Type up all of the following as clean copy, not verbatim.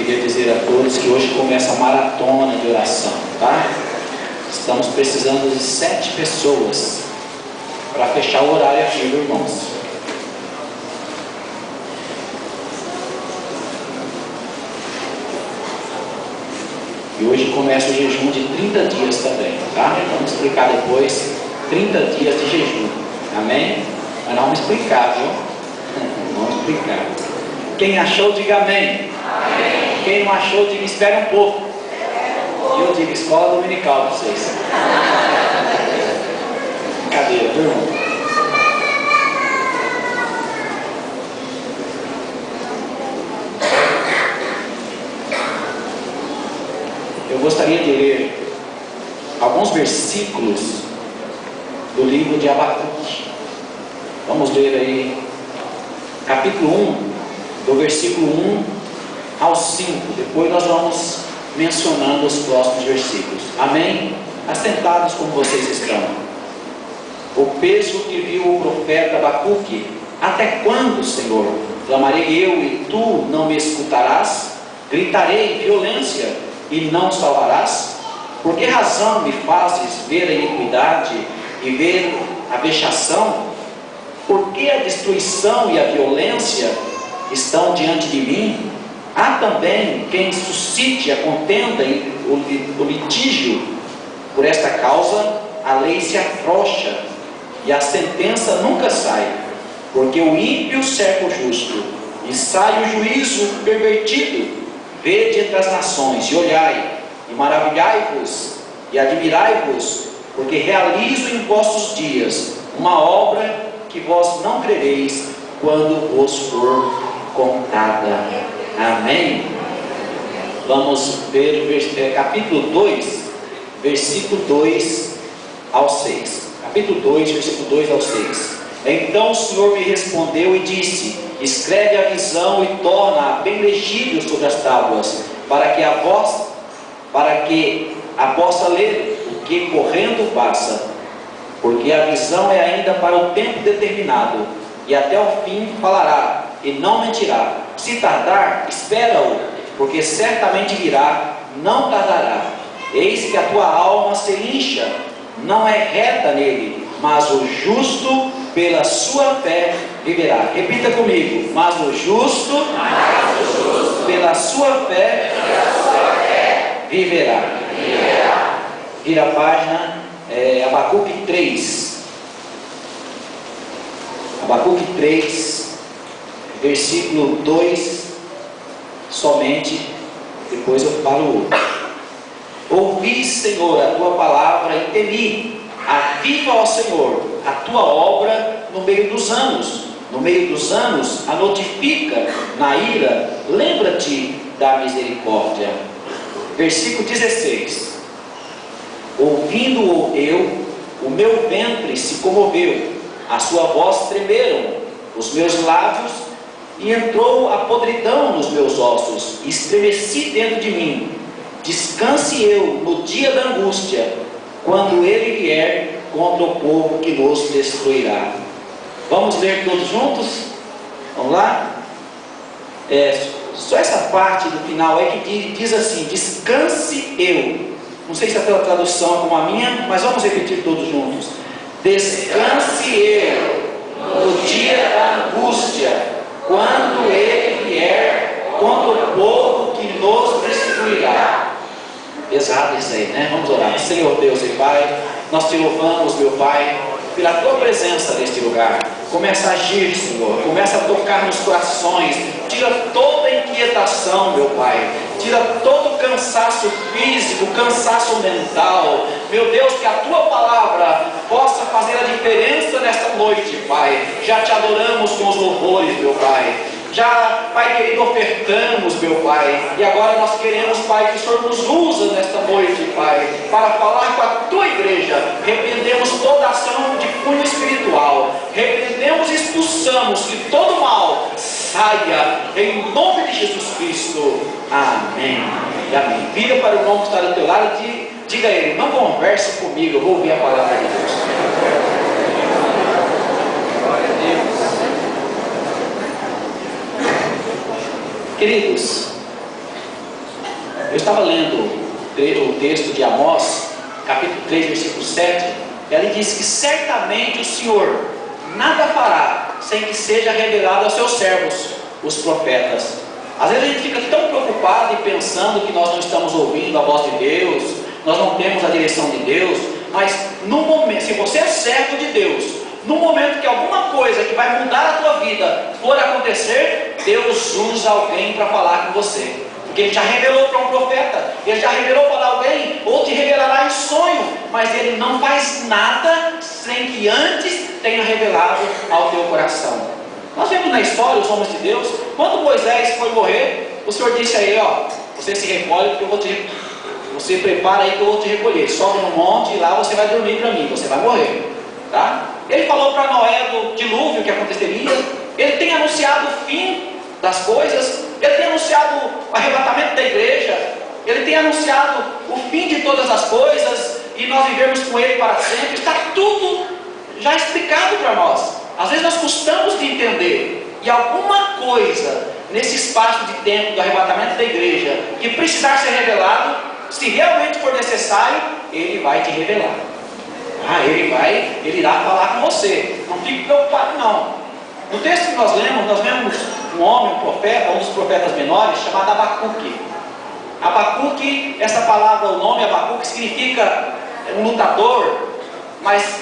queria dizer a todos que hoje começa a maratona de oração, tá? Estamos precisando de 7 pessoas para fechar o horário aqui, viu, irmãos? E hoje começa o jejum de 30 dias também, tá? Vamos explicar depois, 30 dias de jejum, amém? Mas não vamos explicar, viu? Vamos explicar. Quem achou, diga amém. Amém. Quem não achou, diga espera um pouco. E eu digo escola dominical para vocês. Brincadeira, viu, irmão? Eu gostaria de ler alguns versículos do livro de Abacuque. Vamos ler aí, capítulo 1, do versículo 1 ao 5. Depois nós vamos mencionando os próximos versículos. Amém? Assentados como vocês estão. O peso que viu o profeta Abacuque: até quando, Senhor? Clamarei eu e tu não me escutarás? Gritarei violência e não salvarás? Por que razão me fazes ver a iniquidade e ver a vexação? Por que a destruição e a violência estão diante de mim? Há também quem suscite a contenda e o litígio. Por esta causa a lei se afrouxa e a sentença nunca sai, porque o ímpio cerca o justo e sai o juízo pervertido. Vede entre as nações e olhai, e maravilhai-vos e admirai-vos, porque realizo em vossos dias uma obra que vós não crereis quando vos for contada. Amém? Vamos ver capítulo 2, versículo 2 ao 6. Capítulo 2, versículo 2 ao 6. Então o Senhor me respondeu e disse: escreve a visão e torna-a bem legível sobre as tábuas, para que a possa ler o que correndo passa, porque a visão é ainda para o tempo determinado, e até o fim falará e não mentirá. Se tardar, espera-o, porque certamente virá, não tardará. Eis que a tua alma se incha, não é reta nele, mas o justo pela sua fé viverá. Repita comigo: mas o justo pela sua fé viverá. Vira a página, Abacuque 3. Abacuque 3, versículo 2 somente, depois eu falo o outro. Ouvi, Senhor, a tua palavra e temi. Aviva, ó Senhor, a tua obra no meio dos anos. No meio dos anos a notifica. Na ira, lembra-te da misericórdia. Versículo 16. Ouvindo-o eu, o meu ventre se comoveu, a sua voz tremeram os meus lábios, e entrou a podridão nos meus ossos, e estremeci dentro de mim. Descanse eu no dia da angústia, quando ele vier contra o povo que nos destruirá. Vamos ler todos juntos? Vamos lá? Só essa parte do final é que diz assim: descanse eu. Não sei se a tua tradução é como a minha, mas vamos repetir todos juntos. Descanse eu no dia da angústia, quando ele vier contra o povo que nos destruirá. Pesado isso aí, né? Vamos orar. Senhor Deus e Pai, nós te louvamos, meu Pai, pela tua presença neste lugar. Começa a agir, Senhor, começa a tocar nos corações, tira toda a inquietação, meu Pai, tira todo o cansaço físico, cansaço mental, meu Deus, que a tua palavra possa fazer a diferença nesta noite, Pai. Já te adoramos com os louvores, meu Pai. Já, Pai querido, ofertamos, meu Pai, e agora nós queremos, Pai, que o Senhor nos usa nesta noite, Pai, para falar com a tua igreja. Repreendemos toda ação de cunho espiritual, repreendemos e expulsamos que todo mal saia, em nome de Jesus Cristo. Amém e amém. Vira para o irmão que está do teu lado e diga a ele: não converse comigo, eu vou ouvir a palavra de Deus. Glória a Deus. Queridos, Eu estava lendo o texto de Amós, capítulo 3, versículo 7, e ali diz que certamente o Senhor nada fará sem que seja revelado aos seus servos, os profetas. Às vezes a gente fica tão preocupado e pensando que nós não estamos ouvindo a voz de Deus, nós não temos a direção de Deus, mas no momento, se você é servo de Deus, no momento que alguma coisa que vai mudar a tua vida for acontecer, Deus usa alguém para falar com você. Porque Ele já revelou para um profeta, Ele já revelou para alguém, ou te revelará em sonho, mas Ele não faz nada sem que antes tenha revelado ao teu coração. Nós vemos na história os homens de Deus, quando Moisés foi morrer, o Senhor disse a ele: ó, você se recolhe porque eu vou te... Você prepara aí que eu vou te recolher, sobe no monte e lá você vai dormir para mim, você vai morrer, tá? Ele falou para Noé do dilúvio que aconteceria, ele tem anunciado o fim das coisas, ele tem anunciado o arrebatamento da igreja, ele tem anunciado o fim de todas as coisas, e nós vivemos com ele para sempre. Está tudo já explicado para nós. Às vezes nós custamos de entender, e alguma coisa nesse espaço de tempo do arrebatamento da igreja que precisar ser revelado, se realmente for necessário, ele vai te revelar. Ele irá falar com você. Não fique preocupado não. No texto que nós vemos um homem, um profeta, um dos profetas menores, chamado Abacuque. Abacuque, essa palavra, o nome Abacuque significa um lutador, mas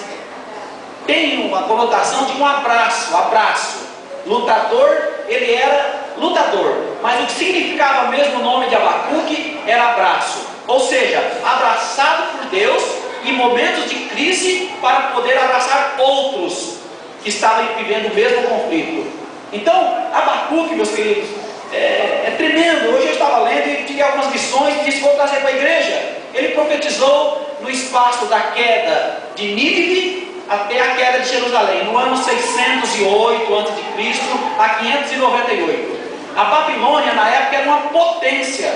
tem uma conotação de um abraço. Lutador, ele era lutador, mas o que significava mesmo o nome de Abacuque era abraço, ou seja, abraçado por Deus em momentos de crise para poder abraçar outros que estavam vivendo o mesmo conflito. Então, Abacuque, meus queridos, é tremendo. Hoje eu estava lendo e tive algumas lições e disse: vou trazer para a igreja. Ele profetizou no espaço da queda de Nínive até a queda de Jerusalém, no ano 608 a.C. a 598. A Babilônia na época era uma potência,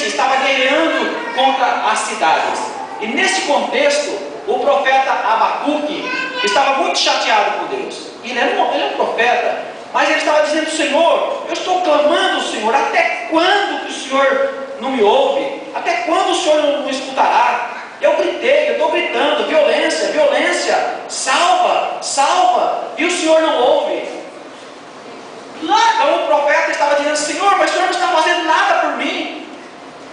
estava guerreando contra as cidades. E nesse contexto, o profeta Abacuque estava muito chateado com Deus. Ele é um profeta, mas ele estava dizendo: Senhor, eu estou clamando, Senhor, até quando que o Senhor não me ouve? Até quando o Senhor não escutará? Eu gritei, eu estou gritando: violência, violência, salva, salva, e o Senhor não ouve. Então o profeta estava dizendo: Senhor, mas o Senhor não está fazendo nada por mim.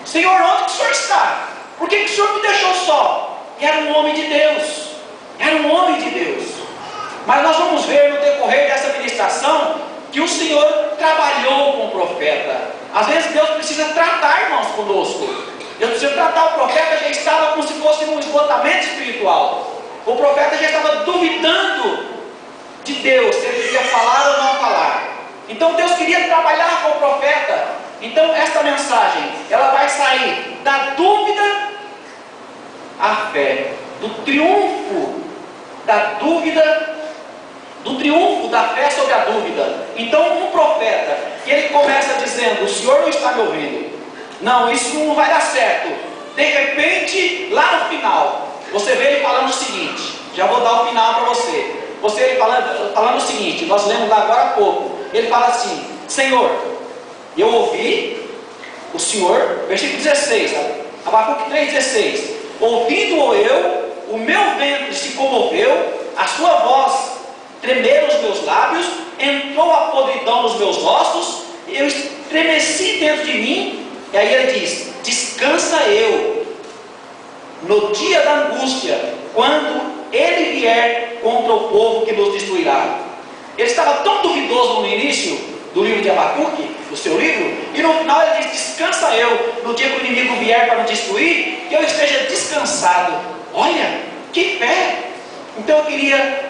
Senhor, onde que o Senhor está? Por que o Senhor me deixou só? E era um homem de Deus, Mas nós vamos ver no decorrer dessa ministração que o Senhor trabalhou com o profeta. Às vezes Deus precisa tratar, irmãos, conosco. Deus precisa tratar. O profeta já estava como se fosse um esgotamento espiritual. O profeta já estava duvidando de Deus, se ele ia falar ou não falar. Então Deus queria trabalhar com o profeta. Então esta mensagem, ela vai sair da dúvida à fé, do triunfo da dúvida, do triunfo da fé sobre a dúvida. Então um profeta, que ele começa dizendo: o Senhor não está me ouvindo, não, isso não vai dar certo. De repente, lá no final, você vê ele falando o seguinte, já vou dar o final para você. Ele falando o seguinte, nós lemos lá agora há pouco. Ele fala assim: Senhor, eu ouvi o Senhor, versículo 16, Abacuque 3,16: ouvindo eu, o meu ventre se comoveu, a sua voz tremeram os meus lábios, entrou a podridão nos meus ossos, eu estremeci dentro de mim. E aí ele diz: descansa eu no dia da angústia, quando ele vier contra o povo que nos destruirá. Ele estava tão duvidoso no início do livro de Abacuque, do seu livro, e no final ele diz: descansa eu no dia que o inimigo vier para nos destruir, que eu esteja descansado. Olha, que fé! Então eu queria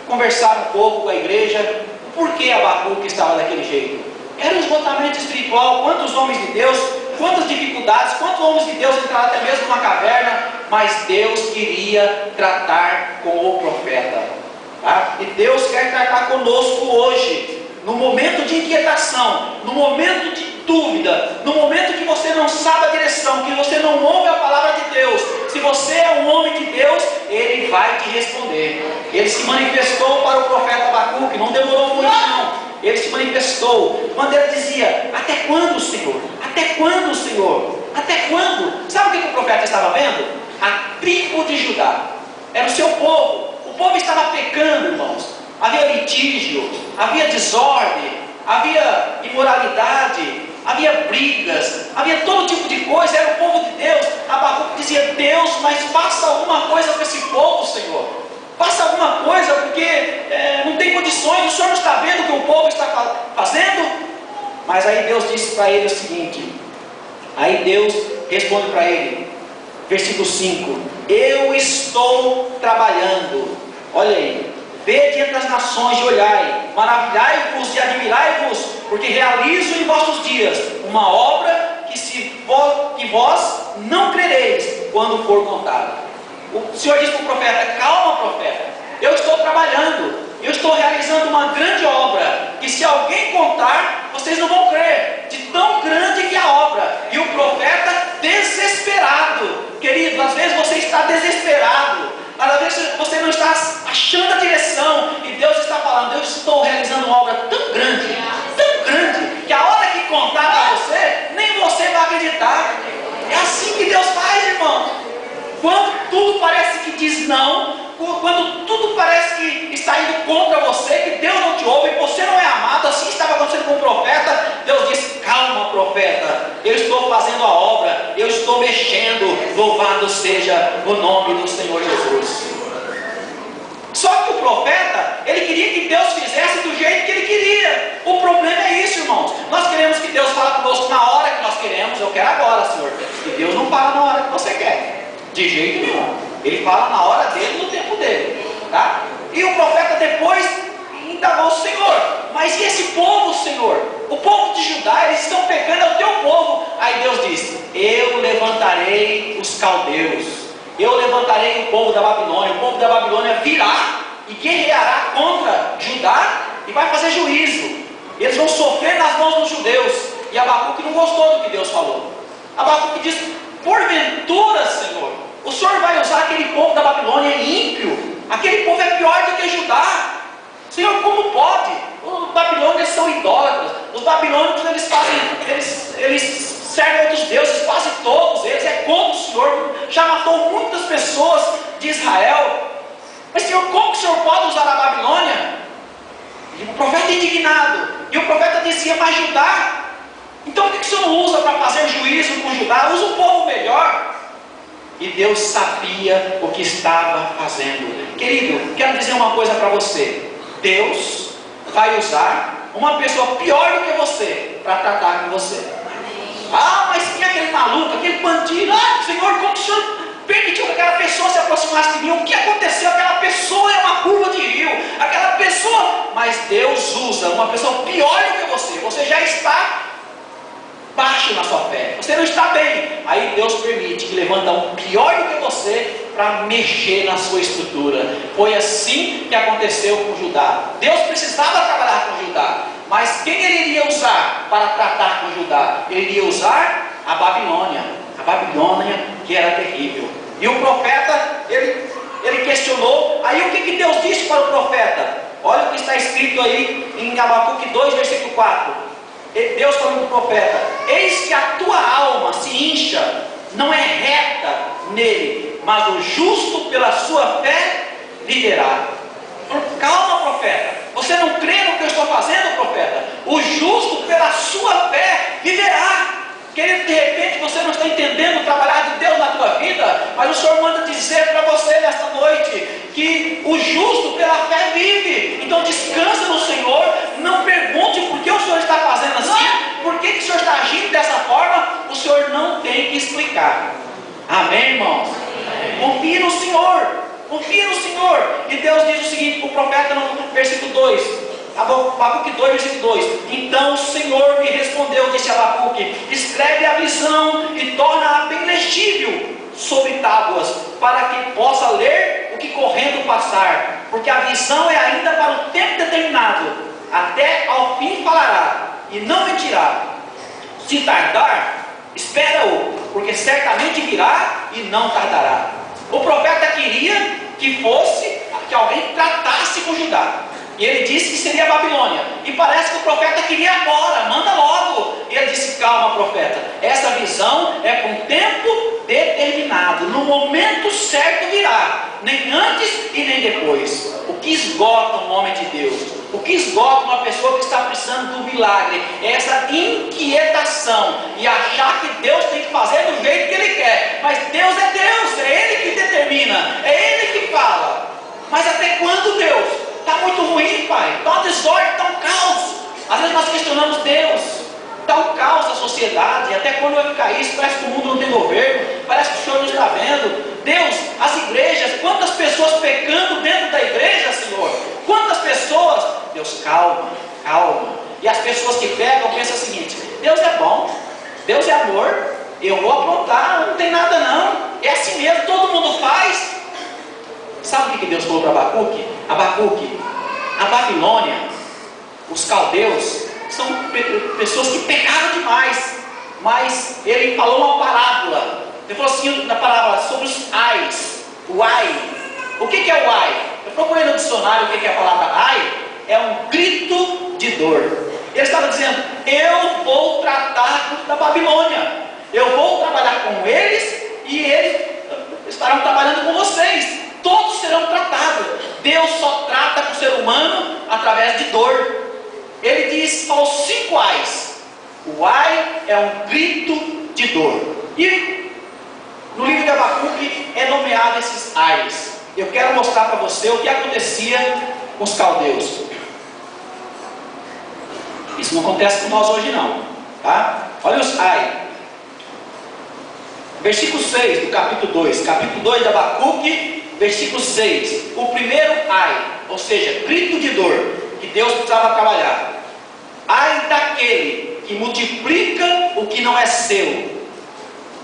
conversar um pouco com a igreja, por que Abacuque estava daquele jeito. Era um esgotamento espiritual. Quantos homens de Deus, quantas dificuldades, quantos homens de Deus entraram até mesmo numa caverna, mas Deus queria tratar com o profeta, tá? E Deus quer tratar conosco hoje, no momento de inquietação, no momento de dúvida, no momento que você não sabe a direção, que você não ouve a palavra de Deus. Se você é um homem de Deus, Ele vai te responder. Ele se manifestou para o profeta Abacuque, não demorou muito não. Ele se manifestou, quando ele dizia: até quando, Senhor? Até quando, Senhor? Até quando? Sabe o que o profeta estava vendo? A tribo de Judá. Era o seu povo. O povo estava pecando, irmãos. Havia litígio, havia desordem, havia imoralidade, havia brigas, havia todo tipo de coisa. Era o povo de Deus. Abacuque dizia: Deus, mas faça alguma coisa com esse povo, Senhor. Faça alguma coisa, porque não tem condições. O Senhor não está vendo o que o povo está fazendo? Mas aí Deus disse para ele o seguinte. Aí Deus responde para ele, versículo 5: eu estou trabalhando. Olha aí: vede entre as nações e olhai, maravilhai-vos e admirai-vos, porque realizo em vossos dias uma obra que vós não crereis quando for contada. O Senhor diz para o profeta: calma, profeta, eu estou trabalhando, eu estou realizando uma grande obra, que se alguém contar, vocês não vão crer, de tão grande que é a obra. E o profeta desesperado, querido, às vezes você está desesperado, às vezes você não está achando a direção, e Deus está falando: eu estou realizando uma obra tão grande, que a hora que contar para você, nem você vai acreditar. É assim que Deus faz, irmão. Quando tudo parece que diz não, quando tudo parece que está indo contra você, que Deus não te ouve, que você não é amado, assim estava acontecendo com o profeta. Deus disse: calma, profeta, eu estou fazendo a obra, eu estou mexendo, louvado seja o nome do Senhor Jesus. Só que o profeta, ele queria que Deus fizesse do jeito que ele queria. O problema é isso, irmãos. Nós queremos que Deus fale conosco na hora que nós queremos. Eu quero agora, Senhor. E Deus não fala na hora que você quer, de jeito nenhum. Ele fala na hora dele, no tempo dele, tá? E o profeta depois indagou o Senhor: mas e esse povo, Senhor? O povo de Judá, eles estão pecando, é o teu povo. Aí Deus disse: eu levantarei os caldeus, eu levantarei o povo da Babilônia. O povo da Babilônia virá e guerreará contra Judá e vai fazer juízo. Eles vão sofrer nas mãos dos judeus. E Abacuque não gostou do que Deus falou. Abacuque disse: porventura, Senhor, o Senhor vai usar aquele povo da Babilônia ímpio? Aquele povo é pior do que Judá. Senhor, como pode? Os babilônios são idólatras. Os babilônios, eles servem outros deuses, quase todos eles. É contra o Senhor. Já matou muitas pessoas de Israel. Mas, Senhor, como que o Senhor pode usar a Babilônia? E o profeta indignado. E o profeta dizia: mas Judá, então por que o Senhor não usa para fazer juízo com Judá? Usa um povo melhor. E Deus sabia o que estava fazendo. Querido, quero dizer uma coisa para você: Deus vai usar uma pessoa pior do que você para tratar com você. Ah, mas quem é aquele maluco, aquele bandido? Ah, Senhor, como o Senhor permitiu que aquela pessoa se aproximasse de mim? O que aconteceu? Aquela pessoa é uma curva de rio, aquela pessoa... Mas Deus usa uma pessoa pior do que você. Você já está baixo na sua fé, você não está bem. Aí Deus permite que levanta um pior do que você para mexer na sua estrutura. Foi assim que aconteceu com Judá. Deus precisava trabalhar com Judá, mas quem ele iria usar para tratar com Judá? Ele iria usar a Babilônia que era terrível. E o profeta, ele questionou. Aí o que Deus disse para o profeta? Olha o que está escrito aí em Abacuque 2, versículo 4. Deus falou para o profeta: eis que a tua alma se incha, não é reta nele, mas o justo pela sua fé viverá. Calma, profeta, você não crê no que eu estou fazendo, profeta? O justo pela sua fé viverá. Querido, de repente você não está entendendo o trabalhar de Deus na tua vida, mas o Senhor manda dizer para você nesta noite que o justo pela fé vive. Então descansa no Senhor. Não pergunte por que o Senhor está fazendo assim, por que o Senhor está agindo dessa forma. O Senhor não tem que explicar. Amém, irmãos? Confie no Senhor, confie no Senhor. E Deus diz o seguinte para o profeta no versículo 2, Abacuque 2, versículo 2: então o Senhor me respondeu, disse Abacuque: escreve a visão e torna-a bem legível sobre tábuas, para que possa ler o que correndo passar, porque a visão é ainda para o tempo determinado, até ao fim falará e não mentirá. Se tardar, espera-o, porque certamente virá e não tardará. O profeta queria que alguém tratasse com Judá. E ele disse que seria a Babilônia. E parece que o profeta queria agora, manda logo. E ele disse: calma, profeta, essa visão é para um tempo determinado, no momento certo virá, nem antes e nem depois. O que esgota um homem de Deus, o que esgota uma pessoa que está precisando do milagre, é essa inquietação e achar que Deus tem que fazer do jeito que Ele quer. Mas Deus é Deus, é Ele que determina, é Ele que fala. Mas até quando, Deus? Está muito ruim, Pai, está uma desordem, está um caos. Às vezes nós questionamos Deus. Está um caos a sociedade, até quando vai ficar isso? Parece que o mundo não tem governo, parece que o Senhor não está vendo. Deus, as igrejas, quantas pessoas pecando dentro da igreja, Senhor? Quantas pessoas? Deus, calma, calma. E as pessoas que pecam pensam o seguinte: Deus é bom, Deus é amor, eu vou aprontar, não tem nada não, é assim mesmo, todo mundo faz. Sabe o que Deus falou para Abacuque? Abacuque, a Babilônia, os caldeus, são pessoas que pecaram demais. Mas ele falou uma parábola. Ele falou assim na parábola sobre os ais. O ai. O que é o ai? Eu procurei no dicionário o que é a palavra ai. É um grito de dor. Ele estava dizendo: eu vou tratar da Babilônia, eu vou trabalhar com eles e eles estarão trabalhando com vocês. Todos serão tratados. Deus só trata com o ser humano através de dor. Ele diz, falou 5 ais. O ai é um grito de dor. E no livro de Abacuque é nomeado esses ais. Eu quero mostrar para você o que acontecia com os caldeus. Isso não acontece com nós hoje não, tá? Olha os ai. Versículo 6 do capítulo 2. Capítulo 2 de Abacuque, versículo 6. O primeiro ai, ou seja, grito de dor, que Deus precisava trabalhar. Ai daquele que multiplica o que não é seu.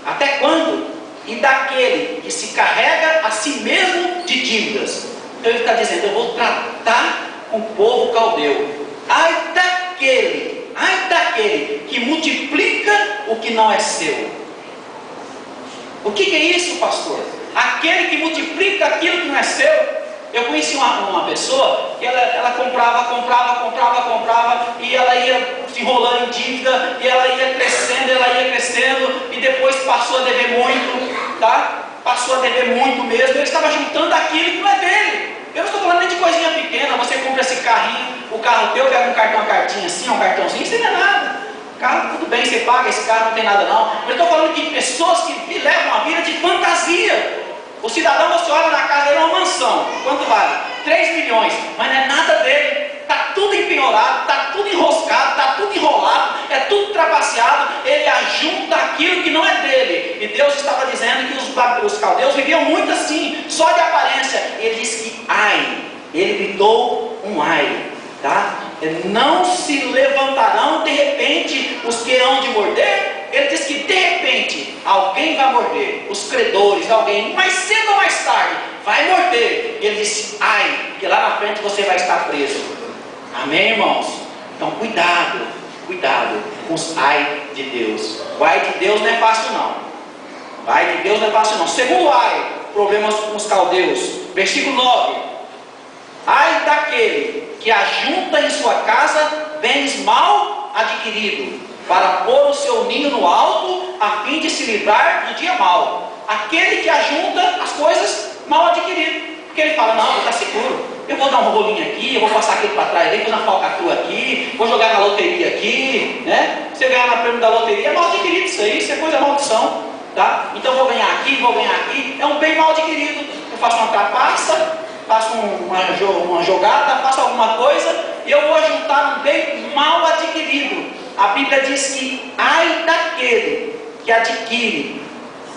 Até quando? E daquele que se carrega a si mesmo de dívidas. Então ele está dizendo: eu vou tratar com o povo caldeu. Ai daquele que multiplica o que não é seu. O que é isso, pastor? Aquele que multiplica aquilo que não é seu. Eu conheci uma pessoa que ela comprava, e ela ia se enrolando em dívida, e ela ia crescendo, e depois passou a dever muito, tá? Passou a dever muito mesmo. Ele estava juntando aquilo que não é dele. Eu não estou falando nem de coisinha pequena. Você compra esse carrinho, o carro teu, pega um cartão, uma cartinha assim, um cartãozinho, isso não é nada. Carro, tudo bem, você paga esse carro, não tem nada não. Eu estou falando de pessoas que levam uma vida de fantasia. O cidadão, você olha na casa dele, é uma mansão. Quanto vale? 3 milhões. Mas não é nada dele. Está tudo empenhorado, está tudo enroscado, está tudo enrolado, é tudo trapaceado. Ele ajunta aquilo que não é dele. E Deus estava dizendo que os caldeus viviam muito assim, só de aparência. Ele disse que ai. Ele gritou um ai. Tá? Não se levantarão de repente os que hão de morder. Ele diz que de repente alguém vai morder, os credores, alguém, mais cedo ou mais tarde, vai morder. E ele disse: ai, que lá na frente você vai estar preso. Amém, irmãos? Então cuidado com os ai de Deus. O ai de Deus não é fácil não. O ai de Deus não é fácil não. Segundo ai, problemas com os caldeus. Versículo 9. Ai daquele que ajunta em sua casa bens mal adquiridos, para pôr o seu ninho no alto, a fim de se livrar do dia mau. Aquele que ajunta as coisas mal adquiridas, porque ele fala: não, está seguro, eu vou dar um rolinho aqui, eu vou passar aquilo para trás ali, vou dar uma falcatrua aqui, vou jogar na loteria aqui, né? Você ganhar na prêmio da loteria, é mal adquirido isso é coisa maldição, tá? Então vou ganhar aqui, é um bem mal adquirido. Eu faço uma trapaça, faço uma jogada, faço alguma coisa, e eu vou juntar um bem mal adquirido. A Bíblia diz que ai daquele que adquire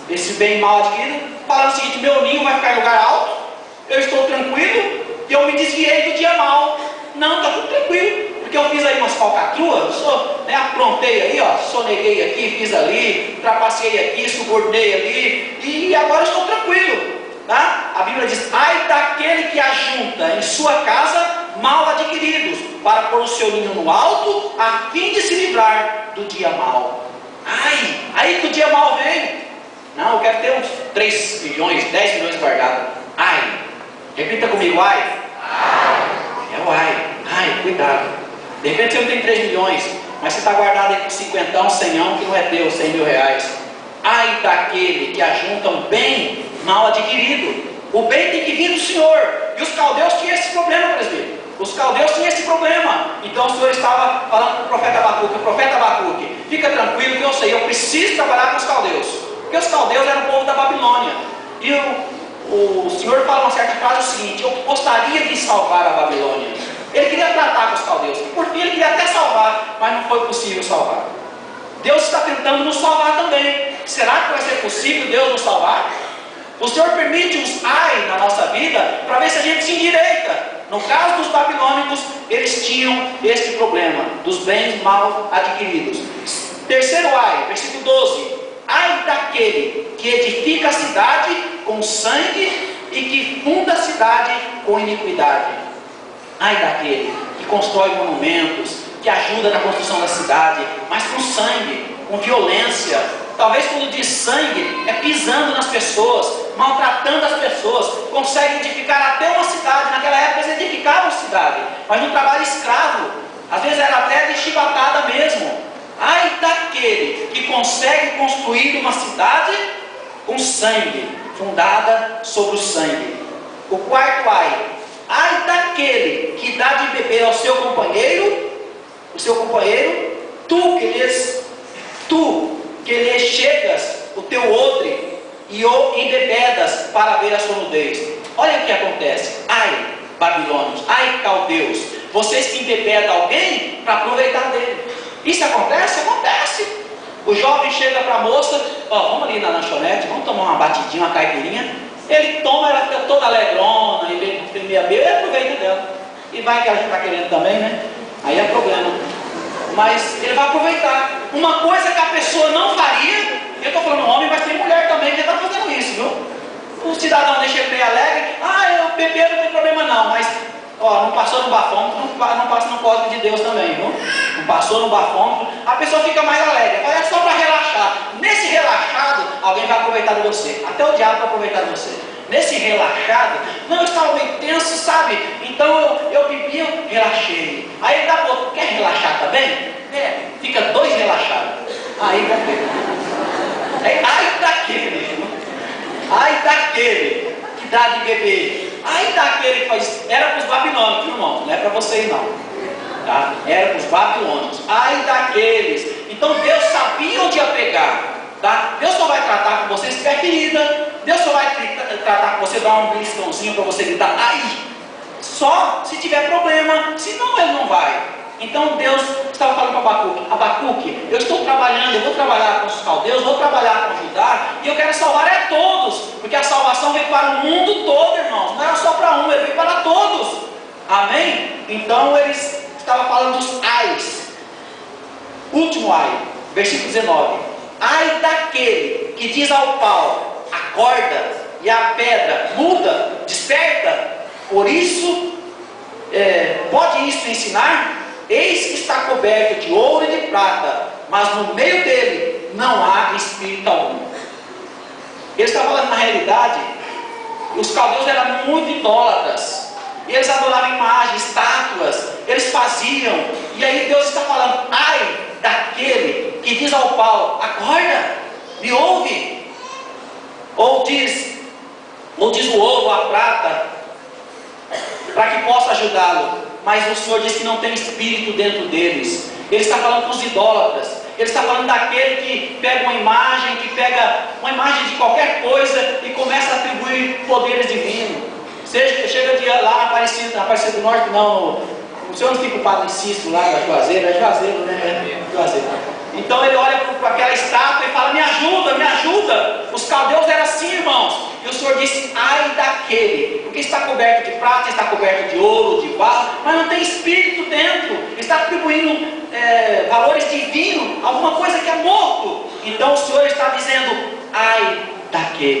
esse bem mal adquirido, falando o seguinte: meu ninho vai ficar em lugar alto, eu estou tranquilo, e eu me desviei do dia mal. Não, está tudo tranquilo, porque eu fiz aí umas falcatruas, aprontei aí, soneguei aqui, fiz ali, trapacei aqui, subornei ali, e agora estou tranquilo. Tá? A Bíblia diz: ai daquele que ajunta em sua casa mal adquiridos, para pôr o seu ninho no alto, a fim de se livrar do dia mau. Ai, aí que o dia mau vem. Não, eu quero ter uns 3 milhões, 10 milhões guardados. Ai, repita comigo: ai. É o ai. Ai, cuidado. De repente você não tem 3 milhões, mas você está guardado aí com 50, 100, que não é teu, 100 mil reais. Ai daquele que ajunta um bem mal adquirido. O bem tem que vir do Senhor. E os caldeus tinham esse problema, presbítero. Os caldeus tinham esse problema. Então o Senhor estava falando para o profeta Abacuque: o profeta Abacuque, fica tranquilo que eu sei, eu preciso trabalhar com os caldeus. Porque os caldeus eram o povo da Babilônia. E o Senhor fala uma certa frase o seguinte: eu gostaria de salvar a Babilônia. Ele queria tratar com os caldeus. Por fim ele queria até salvar, mas não foi possível salvar. Deus está tentando nos salvar também. Será que vai ser possível Deus nos salvar? O Senhor permite uns ai na nossa vida para ver se a gente se endireita. No caso dos babilônicos, eles tinham este problema dos bens mal adquiridos. Terceiro ai, versículo 12: ai daquele que edifica a cidade com sangue e que funda a cidade com iniquidade. Ai daquele que constrói monumentos, que ajuda na construção da cidade, mas com sangue, com violência. Talvez quando diz sangue, é pisando nas pessoas, maltratando as pessoas. Consegue edificar até uma cidade. Naquela época eles edificavam cidade, mas no trabalho escravo. Às vezes era até de chibatada mesmo. Ai daquele que consegue construir uma cidade com sangue, fundada sobre o sangue. O quarto ai: ai daquele que dá de beber ao seu companheiro, tu que lhe chegas o teu odre e o embebedas para ver a sua nudez. Olha o que acontece. Ai, babilônios, ai, caldeus, vocês que embebedam alguém para aproveitar dele. Isso acontece? Acontece. O jovem chega para a moça: vamos ali na lanchonete, vamos tomar uma batidinha, uma caipirinha. Ele toma, ela fica toda alegrona, ele meia bebê, ele aproveita dela. E vai que ela está querendo também, né? Aí é problema. Mas ele vai aproveitar. Uma coisa que a pessoa não faria, eu estou falando homem, mas tem mulher também que está fazendo isso, viu? O cidadão deixa ele meio alegre: eu beber não tem problema não, mas não passou no bafômetro, não passa no código de Deus também, viu? Não passou no bafômetro, a pessoa fica mais alegre. É só para relaxar. Nesse relaxado, alguém vai aproveitar de você. Até o diabo vai aproveitar de você. Nesse relaxado, não, eu estava meio tenso, sabe? Então eu bebi, eu relaxei. Aí ele dá para outro: quer relaxar também? Fica 2 relaxados. Aí vai ver. Ai daquele que dá de beber. Ai daquele que faz. Era para os babilônicos, irmão, não é para vocês não. Tá? Era para os babilônicos. Ai daqueles. Então Deus sabia onde ia pegar. Tá? Deus só vai tratar com você se tiver ferida. Deus só vai tratar com você, dar um beliscãozinho para você gritar ai, só se tiver problema, senão ele não vai. Então Deus estava falando para Abacuque: Abacuque, eu estou trabalhando, eu vou trabalhar com os caldeus, vou trabalhar com Judá, e eu quero salvar a todos, porque a salvação veio para o mundo todo, irmãos, não era só para um, ele veio para todos. Amém? Então eles estavam falando dos ais. Último ai, versículo 19: ai daquele que diz ao pau: acorda, e a pedra: muda, desperta. Por isso, pode isso ensinar? Eis que está coberto de ouro e de prata, mas no meio dele não há espírito algum. Ele está falando, na realidade, os caldeus eram muito idólatras. Eles adoravam imagens, estátuas, eles faziam. E aí Deus está falando: ai daquele que diz ao pau: acorda, me ouve. Ou diz o ouro, a prata, para que possa ajudá-lo. Mas o Senhor diz que não tem espírito dentro deles. Ele está falando com os idólatras. Ele está falando daquele que pega uma imagem de qualquer coisa e começa a atribuir poderes divinos. Chega dia lá na Aparecida do Norte, não, o senhor não fica o Padre Cícero lá da Juazeiro, né? Juazeiro. Então ele olha para aquela estátua e fala: me ajuda, me ajuda. Os caldeus eram assim, irmãos. E o Senhor disse: ai daquele, porque está coberto de prata, está coberto de ouro, de barro, mas não tem espírito dentro, está atribuindo valores divinos, alguma coisa que é morto. Então o Senhor está dizendo: ai daquele.